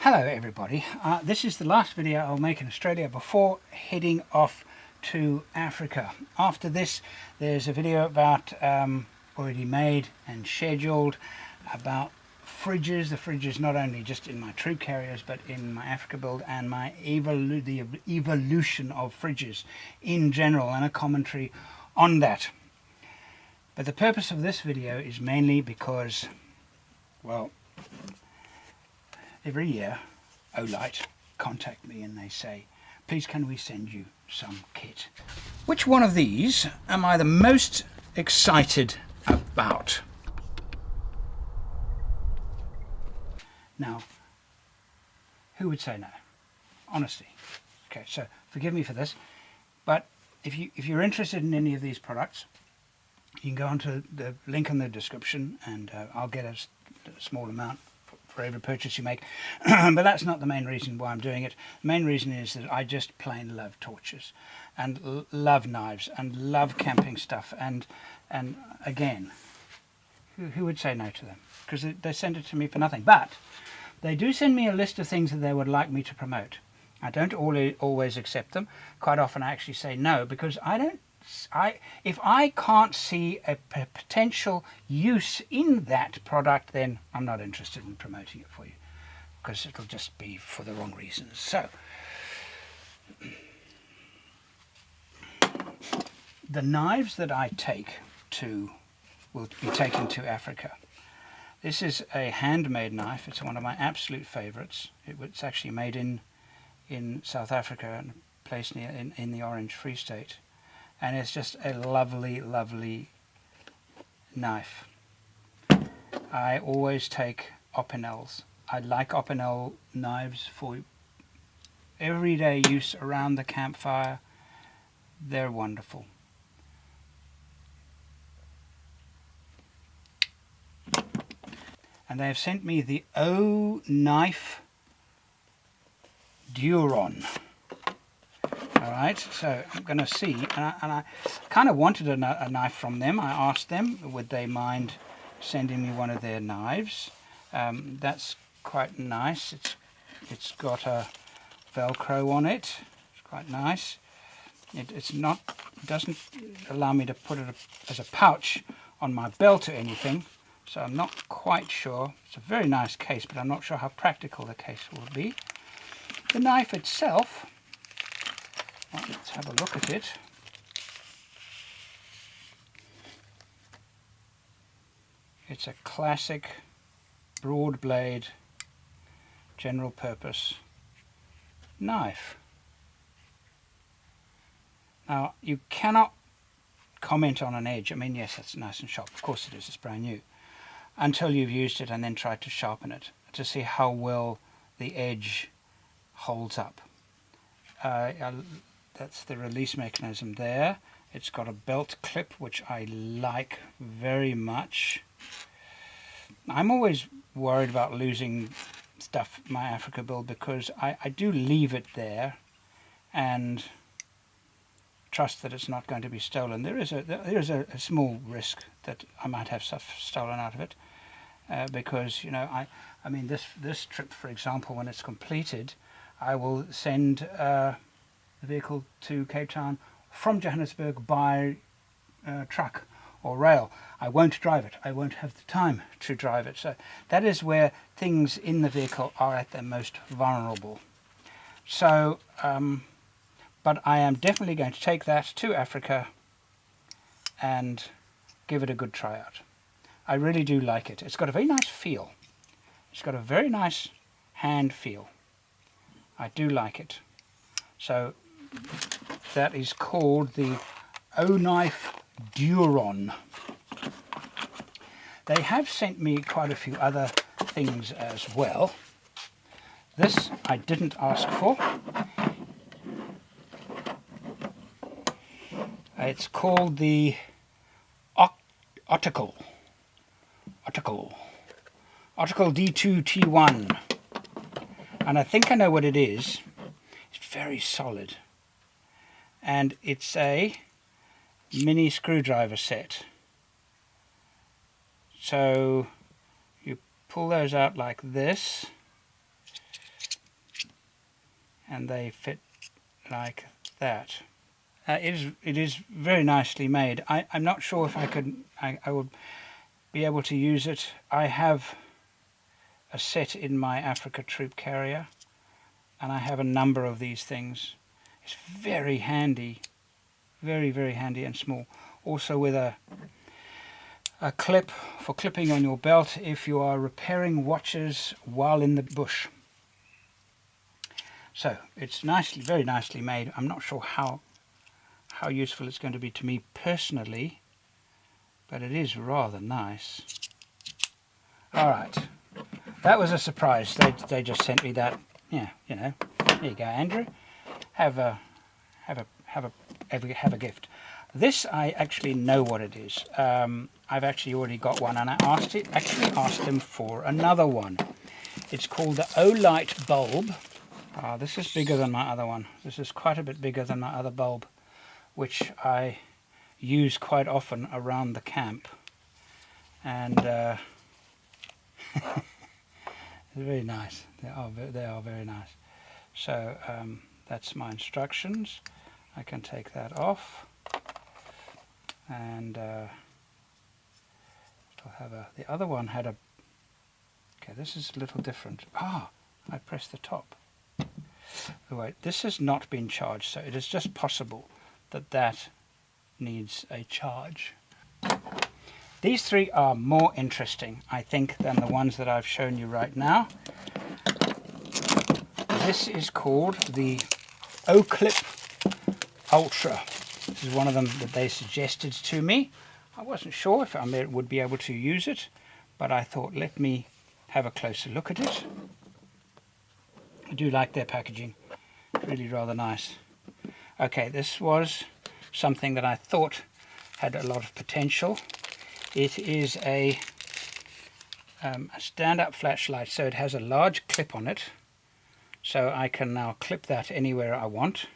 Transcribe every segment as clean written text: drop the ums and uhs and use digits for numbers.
Hello everybody, this is the last video I'll make in Australia before heading off to Africa. After this there's a video about already made and scheduled about fridges. The fridges not only just in my troop carriers but in my Africa build, and my the evolution of fridges in general, and a commentary on that. But the purpose of this video is mainly because, well, every year Olight contact me and they say, please can we send you some kit. Which one of these am I the most excited about? Now, who would say no? Honestly. Okay, so forgive me for this, but if you're interested in any of these products, you can go onto the link in the description and I'll get a small amount for every purchase you make. But that's not the main reason why I'm doing it. The main reason is that I just plain love torches and love knives and love camping stuff, and again, who would say no to them? Because they send it to me for nothing. But they do send me a list of things that they would like me to promote. I don't always accept them. Quite often I actually say no, because if I can't see a potential use in that product, then I'm not interested in promoting it for you, because it'll just be for the wrong reasons. So the knives that I will be taken to Africa. This is a handmade knife. It's one of my absolute favorites. It's actually made in South Africa, in a place near in the Orange Free State. And it's just a lovely, lovely knife. I always take Opinels. I like Opinel knives for everyday use around the campfire. They're wonderful. And they have sent me the O Knife Duron. Alright, so I'm going to see, and I kind of wanted a knife from them. I asked them, would they mind sending me one of their knives. That's quite nice. It's got a Velcro on it. It's quite nice. It doesn't allow me to put it as a pouch on my belt or anything, so I'm not quite sure. It's a very nice case, but I'm not sure how practical the case will be. The knife itself, well, let's have a look at it. It's a classic broad blade general purpose knife. Now, you cannot comment on an edge. I mean, yes, it's nice and sharp. Of course it is, it's brand new. Until you've used it and then tried to sharpen it to see how well the edge holds up. That's the release mechanism there. It's got a belt clip, which I like very much. I'm always worried about losing stuff in my Africa build, because I do leave it there and trust that it's not going to be stolen. There is a small risk that I might have stuff stolen out of it, because, you know, I mean this trip, for example, when it's completed, I will send the vehicle to Cape Town from Johannesburg by truck or rail. I won't drive it. I won't have the time to drive it. So that is where things in the vehicle are at their most vulnerable. So, but I am definitely going to take that to Africa and give it a good try out. I really do like it. It's got a very nice feel. It's got a very nice hand feel. I do like it. So that is called the O Knife Duron. They have sent me quite a few other things as well. This I didn't ask for. It's called the Optical D2T1, and I think I know what it is. It's very solid, and it's a mini screwdriver set. So you pull those out like this, and they fit like that. It is very nicely made. I'm not sure if I would be able to use it. I have a set in my Africa troop carrier, and I have a number of these things. It's very handy, very handy and small. Also with a clip for clipping on your belt if you are repairing watches while in the bush. So it's very nicely made. I'm not sure how useful it's going to be to me personally, but it is rather nice. All right, that was a surprise. They just sent me that. Yeah, you know. There you go, Andrew. Have a gift. This I actually know what it is. I've actually already got one, and I actually asked them for another one. It's called the Olight bulb. This is bigger than my other one. This is quite a bit bigger than my other bulb, which I use quite often around the camp. And very nice. They are very nice. So that's my instructions. I can take that off, and still have the other one had a. Okay, this is a little different. I pressed the top. Oh, wait, this has not been charged, so it is just possible that needs a charge. These three are more interesting, I think, than the ones that I've shown you right now. This is called the O-Clip Ultra. This is one of them that they suggested to me. I wasn't sure if I would be able to use it, but I thought, let me have a closer look at it. I do like their packaging. Really rather nice. Okay, this was something that I thought had a lot of potential. It is a stand-up flashlight, so it has a large clip on it, so I can now clip that anywhere I want.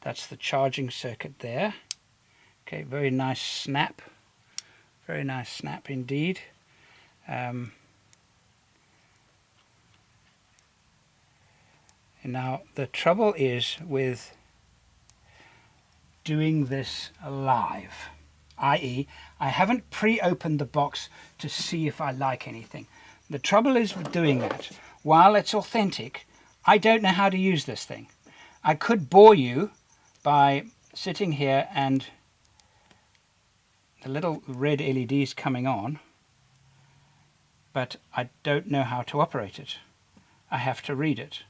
That's the charging circuit there. Okay, very nice snap. Very nice snap indeed. Now the trouble is with doing this live, i.e. I haven't pre-opened the box to see if I like anything. The trouble is with doing that, while it's authentic, I don't know how to use this thing. I could bore you by sitting here and the little red LEDs coming on, but I don't know how to operate it. I have to read it.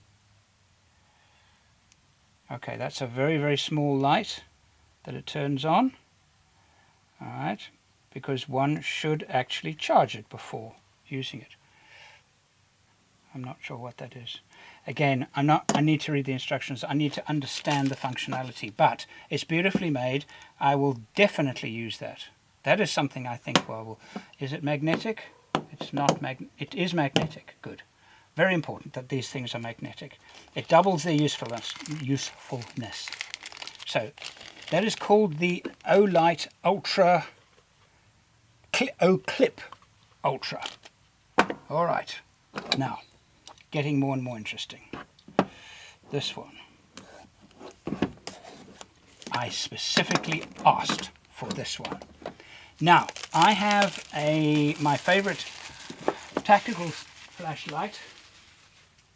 Okay, that's a very small light that it turns on. Alright, because one should actually charge it before using it. I'm not sure what that is. Again, I need to read the instructions. I need to understand the functionality, but it's beautifully made. I will definitely use that. That is something I think, well, is it magnetic? It's not it is magnetic. Good. Very important that these things are magnetic. It doubles their usefulness. So that is called the Olight Ultra, O-Clip Ultra. All right, now getting more and more interesting. This one, I specifically asked for this one. Now I have my favorite tactical flashlight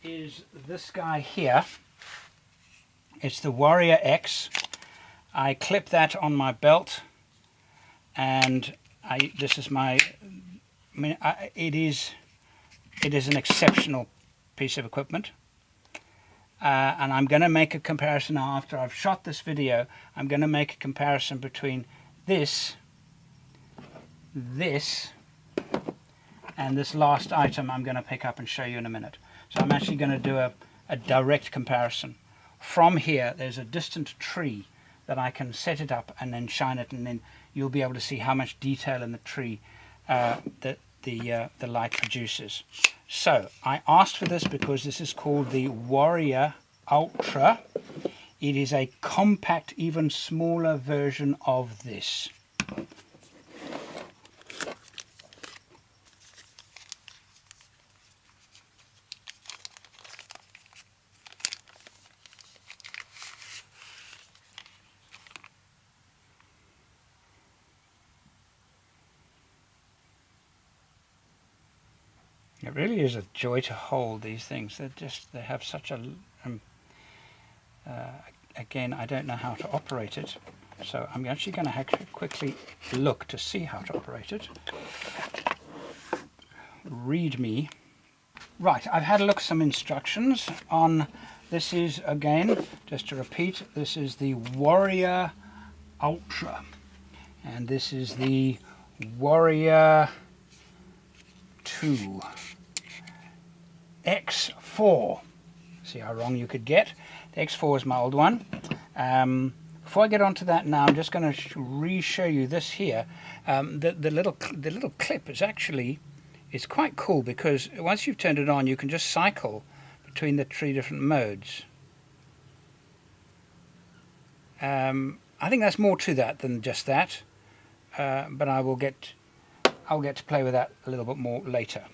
is this guy here. It's the Warrior X. I clip that on my belt, and this is it is an exceptional piece of equipment, and I'm going to make a comparison now. After I've shot this video, I'm going to make a comparison between this and this last item I'm going to pick up and show you in a minute. So I'm actually going to do a direct comparison. From here, there's a distant tree that I can set it up and then shine it, and then you'll be able to see how much detail in the tree the light produces. So I asked for this because this is called the Warrior Ultra. It is a compact, even smaller version of this. It really is a joy to hold these things. They have such a again, I don't know how to operate it, so I'm actually going to quickly look to see how to operate it. Read me. Right, I've had a look at some instructions on. This is, again, just to repeat, this is the Warrior Ultra, and this is the Warrior 2 X4. See how wrong you could get. The X4 is my old one. Before I get onto that now, I'm just going to re-show you this here. The little clip is quite cool, because once you've turned it on, you can just cycle between the 3 different modes. I think that's more to that than just that, but I'll get to play with that a little bit more later.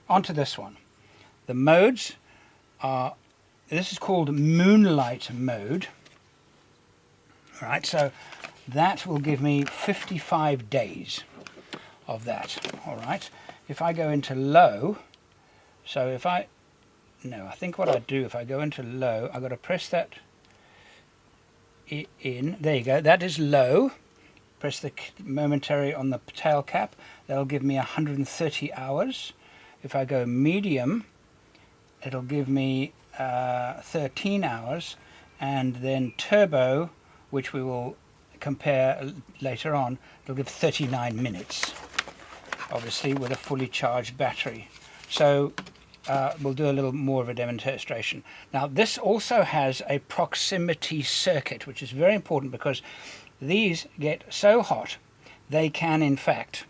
Onto this one. The modes are, this is called Moonlight mode. All right, so that will give me 55 days of that. All right, if I go into low, so if I think what I do, if I go into low, I've got to press that in. There you go, that is low. Press the momentary on the tail cap, that'll give me 130 hours. If I go medium, it'll give me 13 hours, and then turbo, which we will compare later on, it'll give 39 minutes, obviously with a fully charged battery. So we'll do a little more of a demonstration. Now this also has a proximity circuit, which is very important, because these get so hot they can in fact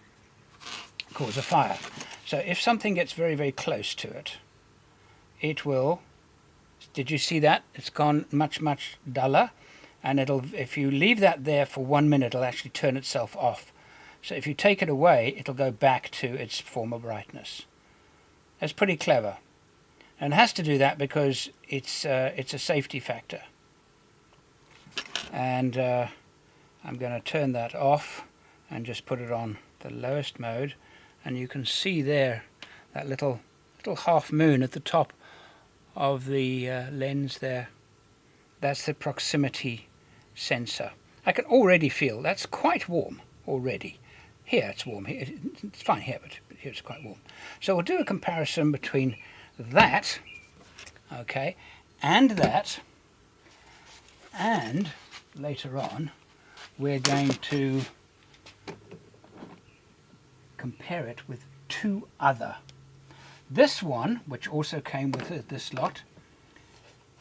cause a fire. So if something gets very, very close to it, it will, did you see that? It's gone much, much duller, and if you leave that there for 1 minute, it'll actually turn itself off. So if you take it away, it'll go back to its former brightness. That's pretty clever, and it has to do that because it's a safety factor. And I'm going to turn that off and just put it on the lowest mode, and you can see there that little half moon at the top of the lens there. That's the proximity sensor. I can already feel that's quite warm already. Here it's warm. Here, it's fine here, but here it's quite warm. So we'll do a comparison between that, okay, and that, and later on we're going to compare it with 2 other. This one, which also came with this lot,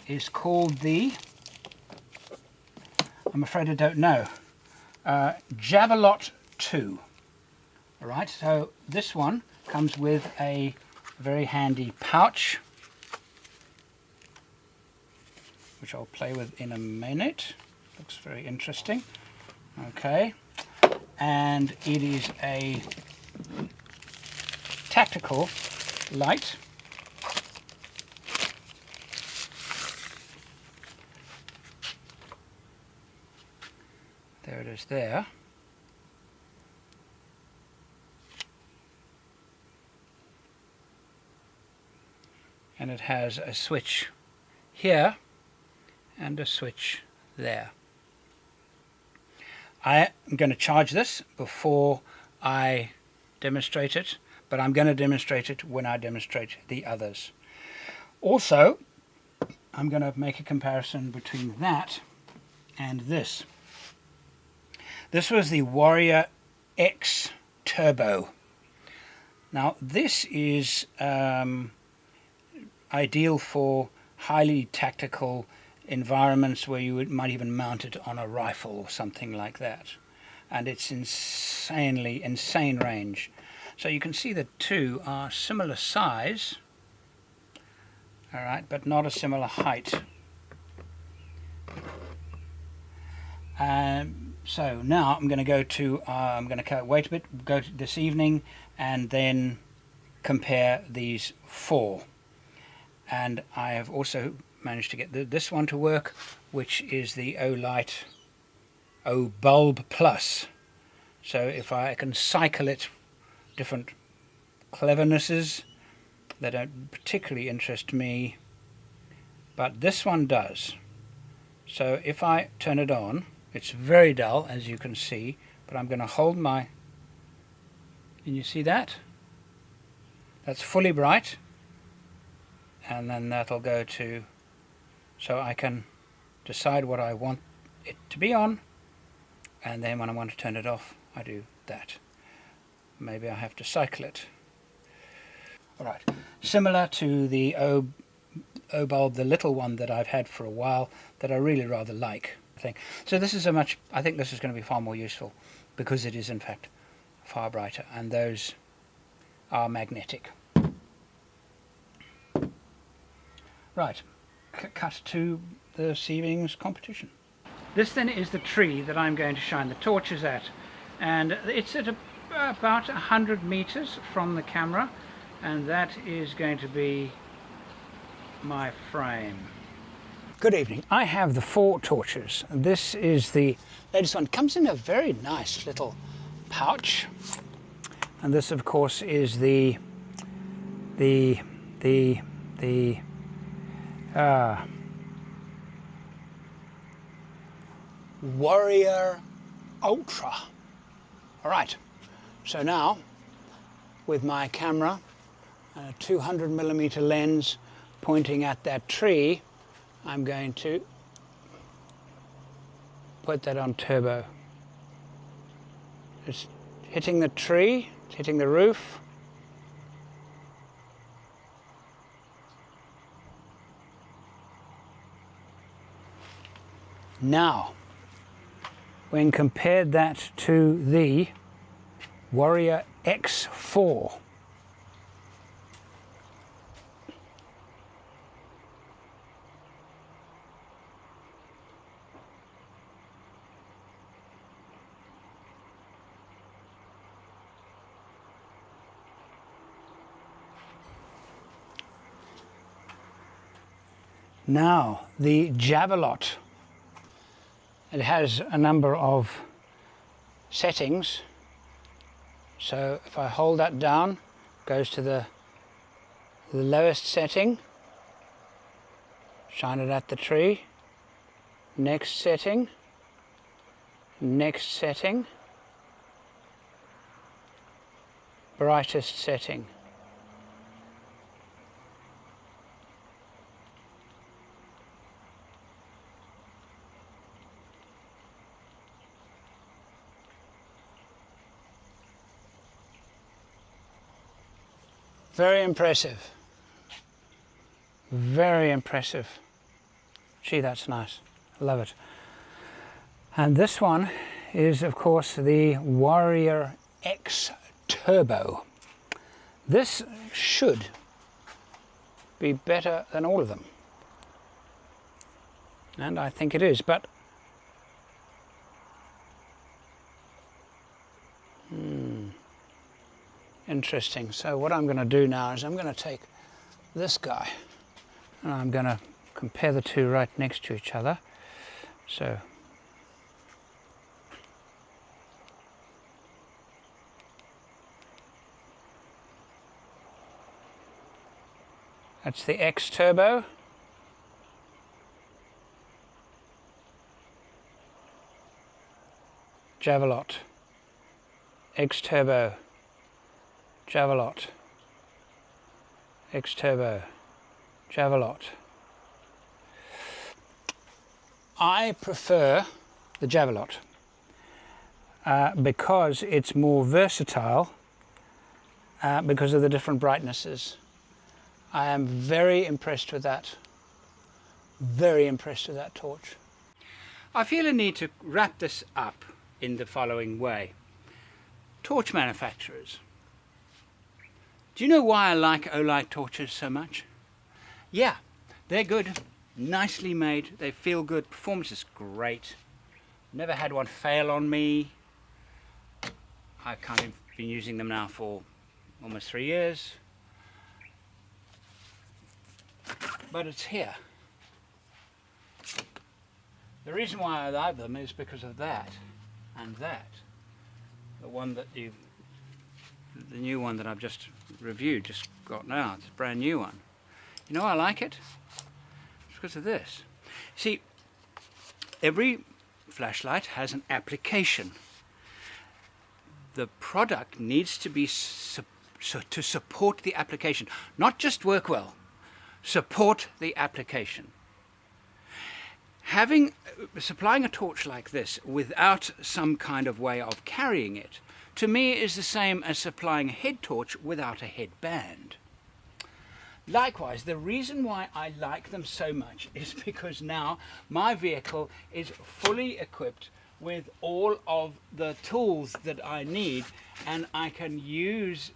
is called the, I'm afraid I don't know, Javelot 2. All right, so this one comes with a very handy pouch, which I'll play with in a minute. Looks very interesting. Okay, and it is a tactical light. There it is there. And it has a switch here and a switch there. I am going to charge this before I demonstrate it, but I'm going to demonstrate it when I demonstrate the others. Also, I'm going to make a comparison between that and this. This was the Warrior X Turbo. Now this is ideal for highly tactical environments where you might even mount it on a rifle or something like that, and it's insane range. So you can see the 2 are similar size, all right, but not a similar height. So now I'm going to go to wait a bit, go to this evening, and then compare these 4. And I have also managed to get this one to work, which is the O-Light O-Bulb Plus. So if I can cycle it, different clevernesses, They don't particularly interest me, but this one does. So if I turn it on, it's very dull, as you can see, but I'm going to hold my... Can you see that? That's fully bright, and then that'll go to... So I can decide what I want it to be on, and then when I want to turn it off, I do that. Maybe I have to cycle it. Alright, similar to the O bulb, the little one that I've had for a while, that I really rather like. So this is I think this is going to be far more useful, because it is in fact far brighter, and those are magnetic. Right, cut to the Seavings competition. This then is the tree that I'm going to shine the torches at, and it's at about 100 meters from the camera, and that is going to be my frame. Good evening. I have the 4 torches. This is the latest one. It comes in a very nice little pouch, and this of course is the Warrior Ultra. Alright, so now with my camera and a 200mm lens pointing at that tree, I'm going to put that on turbo. It's hitting the tree, it's hitting the roof. Now, when compared that to the Warrior X4, now the Javelot, it has a number of settings. So if I hold that down, it goes to the lowest setting, shine it at the tree, next setting, brightest setting. Very impressive. Very impressive. Gee, that's nice. I love it. And this one is, of course, the Warrior X Turbo. This should be better than all of them. And I think it is, but interesting. So what I'm going to do now is I'm going to take this guy and I'm going to compare the two right next to each other. So that's the X Turbo. Javelot. X Turbo. Javelot. X Turbo. Javelot. I prefer the Javelot because it's more versatile because of the different brightnesses. I am very impressed with that. Very impressed with that torch. I feel a need to wrap this up in the following way. Torch manufacturers. Do you know why I like Olight torches so much? Yeah, they're good, nicely made, they feel good, performance is great. Never had one fail on me. I've kind of been using them now for almost 3 years. But it's here. The reason why I like them is because of that and that. The one that you the new one that I've just reviewed, just got now. It's a brand new one. You know why I like it? It's because of this. See, every flashlight has an application. The product needs to be to support the application, not just work well, support the application. Supplying a torch like this without some kind of way of carrying it, to me is the same as supplying a head torch without a headband. Likewise, the reason why I like them so much is because now my vehicle is fully equipped with all of the tools that I need, and I can use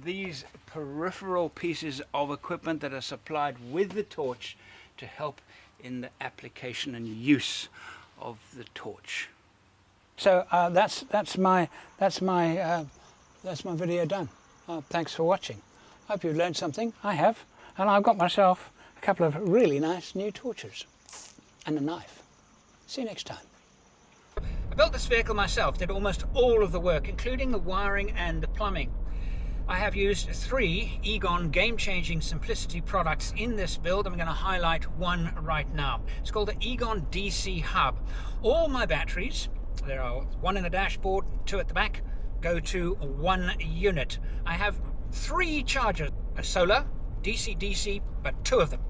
these peripheral pieces of equipment that are supplied with the torch to help in the application and use of the torch. So that's my video done. Thanks for watching. Hope you've learned something. I have, and I've got myself a couple of really nice new torches and a knife. See you next time. I built this vehicle myself, did almost all of the work, including the wiring and the plumbing. I have used 3 Egon game-changing simplicity products in this build. I'm going to highlight one right now. It's called the Egon DC hub. All my batteries, there are 1 in the dashboard, 2 at the back, go to 1 unit. I have 3 chargers, a solar, DC-DC, but 2 of them.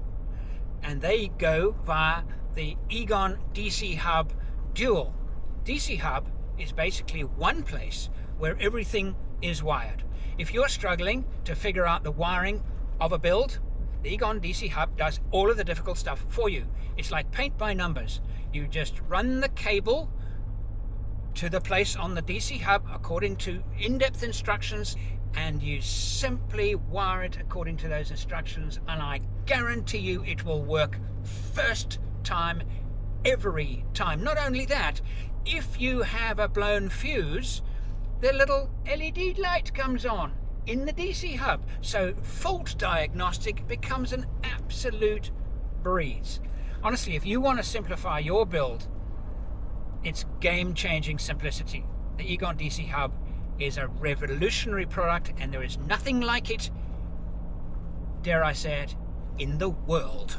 And they go via the Egon DC hub dual. DC hub is basically one place where everything is wired. If you're struggling to figure out the wiring of a build, the Egon DC hub does all of the difficult stuff for you. It's like paint by numbers. You just run the cable to the place on the DC hub according to in-depth instructions, and you simply wire it according to those instructions, and I guarantee you it will work first time, every time. Not only that, if you have a blown fuse, the little LED light comes on in the DC hub, so fault diagnostic becomes an absolute breeze. Honestly, if you want to simplify your build, it's game-changing simplicity. The Egon DC hub is a revolutionary product, and there is nothing like it, dare I say it, in the world.